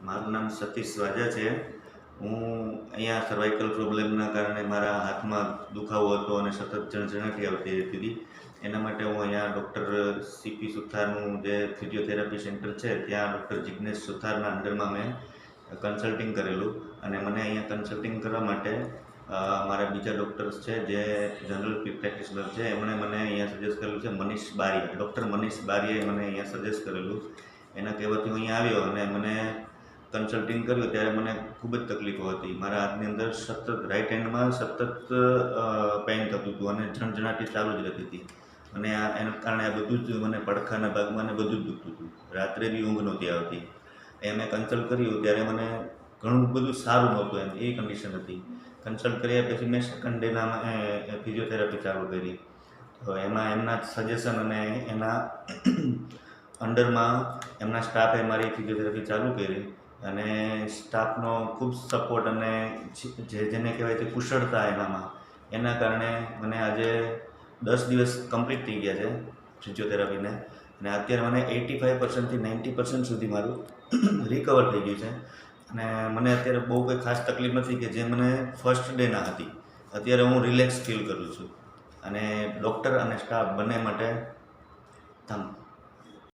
મારું નામ સતીશ વાજા છે. હું અહીંયા સર્વાઇકલ પ્રોબ્લેમના કારણે મારા હાથમાં દુખાવો હતો અને સતત ઝણઝણાટી આવતી રહેતી હતી. એના માટે હું અહીંયા ડૉક્ટર સીપી સુથારનું જે ફિઝિયોથેરાપી સેન્ટર છે ત્યાં ડૉક્ટર જિગ્નેશ સુથારના અંડરમાં મેં કન્સલ્ટિંગ કરેલું અને મને અહીંયા કન્સલ્ટિંગ કરવા માટે મારા બીજા ડૉક્ટર્સ છે જે જનરલ પ્રેક્ટિશનર છે એમણે મને અહીંયા સજેસ્ટ કરેલું છે મનીષ બારિયા. ડૉક્ટર મનીષ બારિયાએ મને અહીંયા સજેસ્ટ કરેલું. એના કહેવાથી હું અહીંયા આવ્યો અને મને કન્સલ્ટિંગ કર્યું ત્યારે મને ખૂબ જ તકલીફો હતી. મારા હાથની અંદર સતત રાઈટ હેન્ડમાં સતત પેઇન થતું હતું અને ઝણઝણાટી ચાલુ જ રહેતી હતી અને એના કારણે આ બધું જ મને પડખાના ભાગમાં ને બધું જ દુખતું હતું. રાત્રે બી ઊંઘ નહોતી આવતી. એ મેં કન્સલ્ટ કર્યું ત્યારે મને ઘણું બધું સારું નહોતું એમ એ કન્ડિશન હતી. કન્સલ્ટ કર્યા પછી મેં સેકન્ડ ડેના ફિઝિયોથેરાપી ચાલુ કરી. તો એમાં એમના સજેશન અને એના અંડરમાં એમના સ્ટાફે મારી ફિઝિયોથેરાપી ચાલુ કરી અને સ્ટાફનો ખૂબ સપોર્ટ અને જેને કહેવાય છે કુશળતા એના કારણે મને આજે 10 દિવસ કમ્પ્લીટ થઈ ગયા છે ફિઝિયોથેરાપીને અને અત્યારે મને 85%થી 90% સુધી મારું રિકવર થઈ ગયું છે અને મને અત્યારે બહુ કંઈ ખાસ તકલીફ નથી કે જે મને ફર્સ્ટ ડેના હતી. અત્યારે હું રિલેક્સ ફીલ કરું છું અને ડૉક્ટર અને સ્ટાફ બંને માટે